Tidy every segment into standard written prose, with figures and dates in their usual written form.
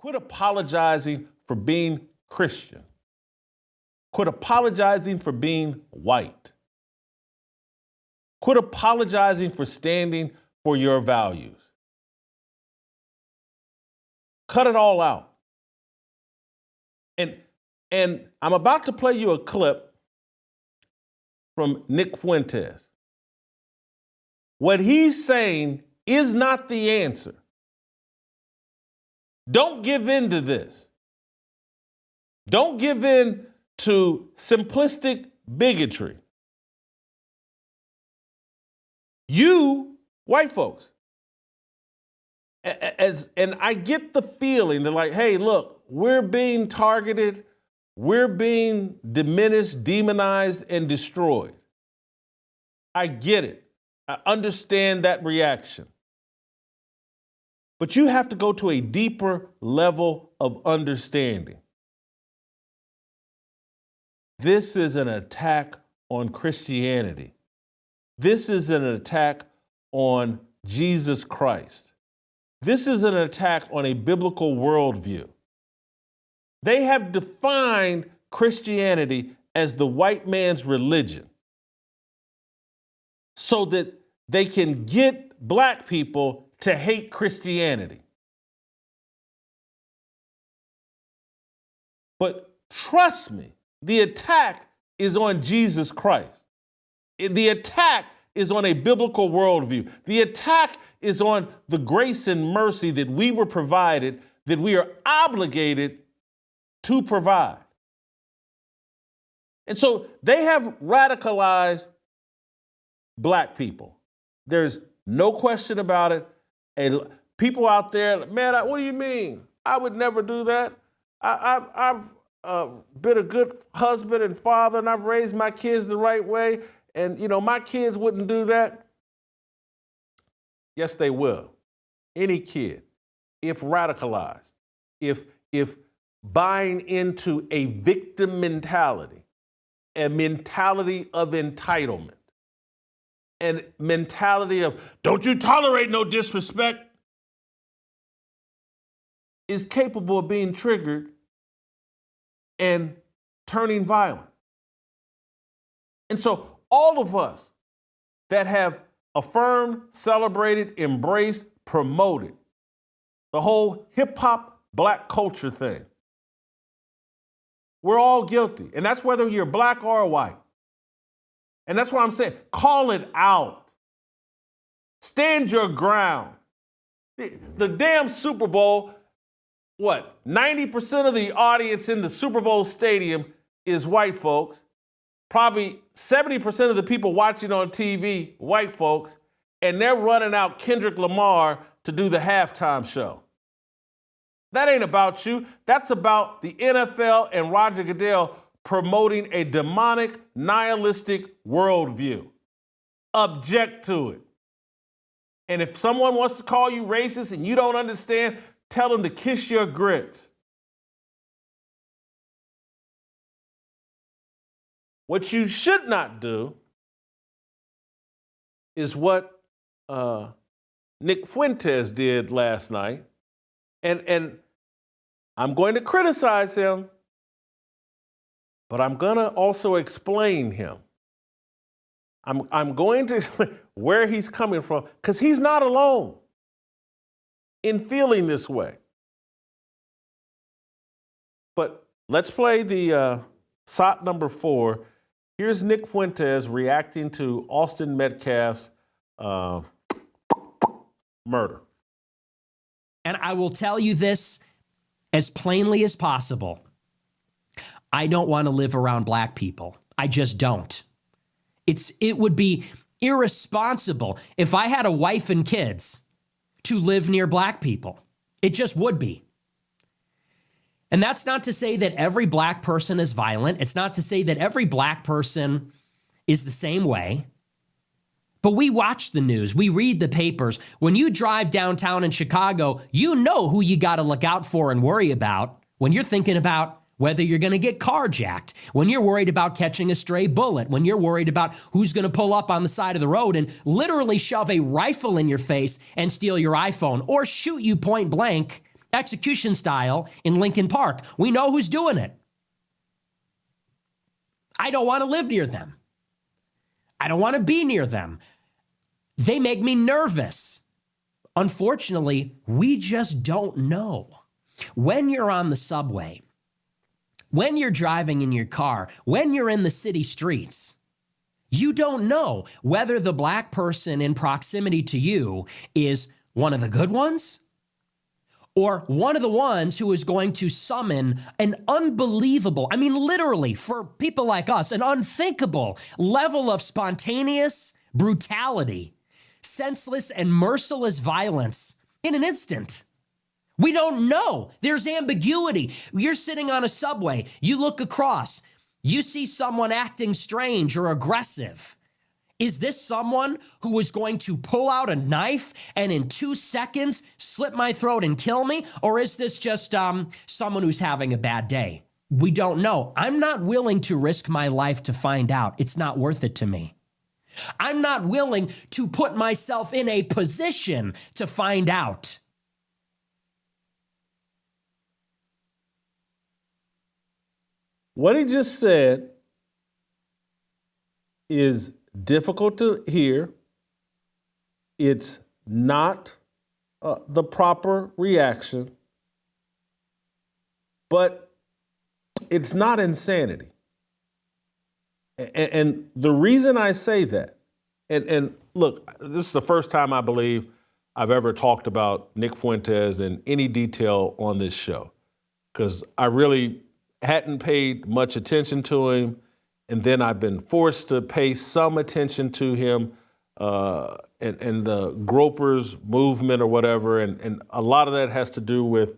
Quit apologizing for being Christian. Quit apologizing for being white. Quit apologizing for standing for your values. Cut it all out. And I'm about to play you a clip from Nick Fuentes. What he's saying is not the answer. Don't give in to this. Don't give in to simplistic bigotry. You, white folks, and I get the feeling that like, hey, look, we're being targeted, we're being diminished, demonized, and destroyed. I get it. I understand that reaction. But you have to go to a deeper level of understanding. This is an attack on Christianity. This is an attack on Jesus Christ. This is an attack on a biblical worldview. They have defined Christianity as the white man's religion so that they can get black people to hate Christianity. But trust me, the attack is on Jesus Christ. The attack is on a biblical worldview. The attack is on the grace and mercy that we were provided, that we are obligated to provide. And so they have radicalized black people. There's no question about it. And people out there, man, what do you mean? I would never do that. I've been a good husband and father, and I've raised my kids the right way. And, you know, my kids wouldn't do that. Yes, they will. Any kid, if radicalized, if buying into a victim mentality, a mentality of entitlement, and mentality of don't you tolerate no disrespect, is capable of being triggered and turning violent. And so all of us that have affirmed, celebrated, embraced, promoted the whole hip-hop black culture thing, we're all guilty. And that's whether you're black or white. And that's why I'm saying, call it out. Stand your ground. The damn Super Bowl, 90% of the audience in the Super Bowl stadium is white folks. Probably 70% of the people watching on TV, white folks, and they're running out Kendrick Lamar to do the halftime show. That ain't about you. That's about the NFL and Roger Goodell promoting a demonic, nihilistic worldview. Object to it. And if someone wants to call you racist and you don't understand, tell them to kiss your grits. What you should not do is what Nick Fuentes did last night. And I'm going to criticize him, but I'm going to also explain him. I'm going to explain where he's coming from, because he's not alone in feeling this way. But let's play the SOT number 4. Here's Nick Fuentes reacting to Austin Metcalf's murder. And I will tell you this as plainly as possible. I don't want to live around black people. I just don't. It would be irresponsible if I had a wife and kids to live near black people. It just would be. And that's not to say that every black person is violent. It's not to say that every black person is the same way. But we watch the news. We read the papers. When you drive downtown in Chicago, you know who you got to look out for and worry about when you're thinking about whether you're going to get carjacked, when you're worried about catching a stray bullet, when you're worried about who's going to pull up on the side of the road and literally shove a rifle in your face and steal your iPhone or shoot you point blank execution style in Lincoln Park. We know who's doing it. I don't want to live near them. I don't want to be near them. They make me nervous. Unfortunately, we just don't know. When you're on the subway, when you're driving in your car, when you're in the city streets, you don't know whether the black person in proximity to you is one of the good ones or one of the ones who is going to summon an unbelievable, I mean, literally, for people like us, an unthinkable level of spontaneous brutality, senseless and merciless violence in an instant. We don't know. There's ambiguity. You're sitting on a subway. You look across. You see someone acting strange or aggressive. Is this someone who is going to pull out a knife and in 2 seconds slit my throat and kill me? Or is this just someone who's having a bad day? We don't know. I'm not willing to risk my life to find out. It's not worth it to me. I'm not willing to put myself in a position to find out. What he just said is difficult to hear. It's not the proper reaction, but it's not insanity. And the reason I say that, and look, this is the first time I believe I've ever talked about Nick Fuentes in any detail on this show, because I really hadn't paid much attention to him, and then I've been forced to pay some attention to him and the gropers movement or whatever, and a lot of that has to do with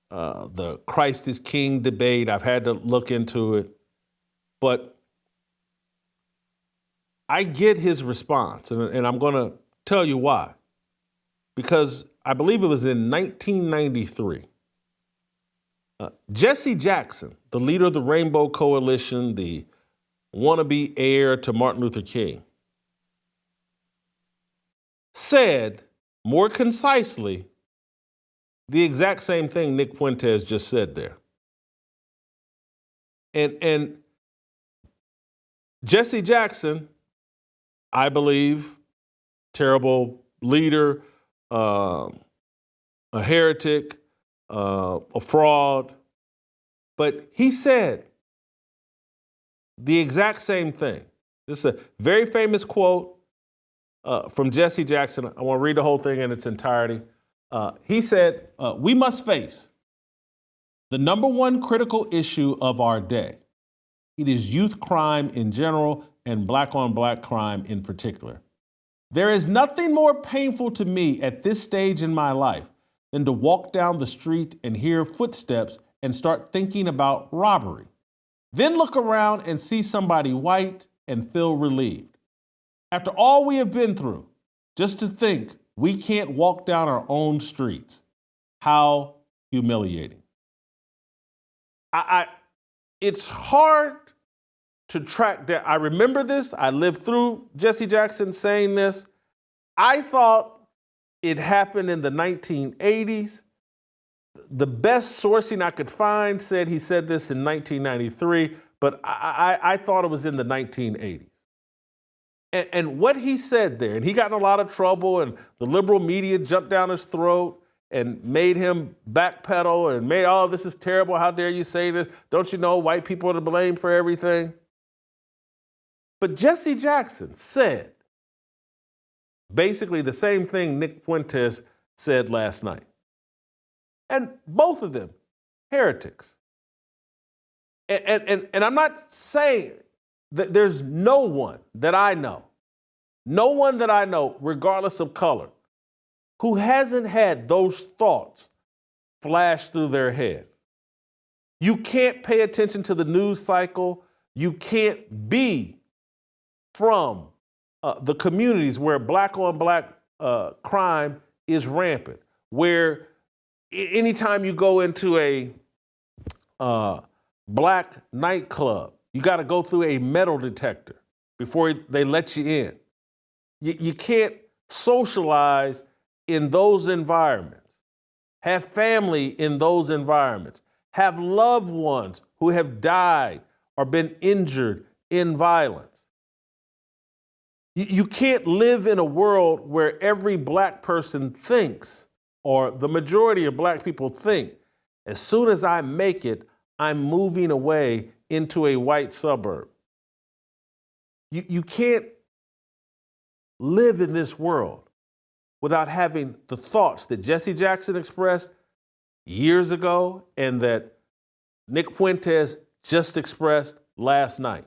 the Christ is King debate. I've had to look into it, but I get his response, and I'm going to tell you why. Because I believe it was in 1993. Jesse Jackson, the leader of the Rainbow Coalition, the wannabe heir to Martin Luther King, said more concisely the exact same thing Nick Fuentes just said there. And Jesse Jackson, I believe, terrible leader, a heretic, a fraud, but he said the exact same thing. This is a very famous quote from Jesse Jackson. I want to read the whole thing in its entirety. He said, "We must face the number one critical issue of our day. It is youth crime in general and black-on-black crime in particular. There is nothing more painful to me at this stage in my life than to walk down the street and hear footsteps and start thinking about robbery. Then look around and see somebody white and feel relieved. After all we have been through, just to think we can't walk down our own streets. How humiliating." It's hard to track down. I remember this. I lived through Jesse Jackson saying this. I thought it happened in the 1980s. The best sourcing I could find said he said this in 1993, but I thought it was in the 1980s. And what he said there, and he got in a lot of trouble, and the liberal media jumped down his throat and made him backpedal and made, "Oh, this is terrible. How dare you say this? Don't you know white people are to blame for everything?" But Jesse Jackson said basically the same thing Nick Fuentes said last night. And both of them, heretics. And I'm not saying that there's no one that I know, regardless of color, who hasn't had those thoughts flash through their head. You can't pay attention to the news cycle. You can't be from the communities where black-on-black crime is rampant, where anytime you go into a black nightclub, you got to go through a metal detector before they let you in. You can't socialize in those environments. have family in those environments, have loved ones who have died or been injured in violence. You can't live in a world where every black person thinks, or the majority of black people think, as soon as I make it, I'm moving away into a white suburb. You can't live in this world without having the thoughts that Jesse Jackson expressed years ago and that Nick Fuentes just expressed last night.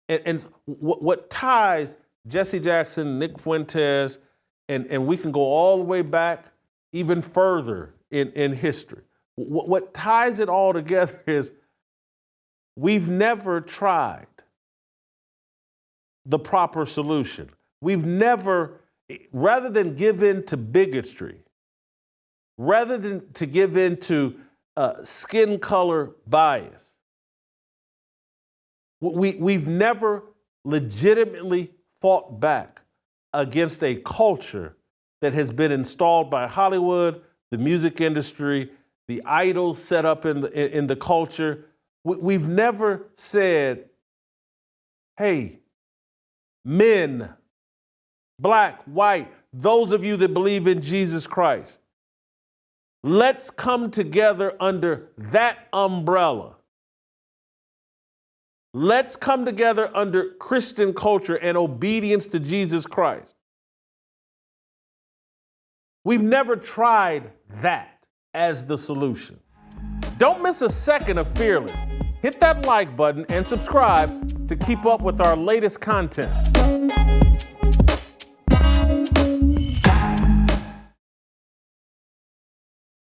And what ties Jesse Jackson, Nick Fuentes, and we can go all the way back even further in history. What ties it all together is we've never tried the proper solution. We've never, rather than give in to bigotry, rather than to give in to skin color bias, we've never legitimately fought back against a culture that has been installed by Hollywood, the music industry, the idols set up in the culture. We've never said, hey, men, black, white, those of you that believe in Jesus Christ, let's come together under that umbrella. Let's come together under Christian culture and obedience to Jesus Christ. We've never tried that as the solution. Don't miss a second of Fearless. Hit that like button and subscribe to keep up with our latest content.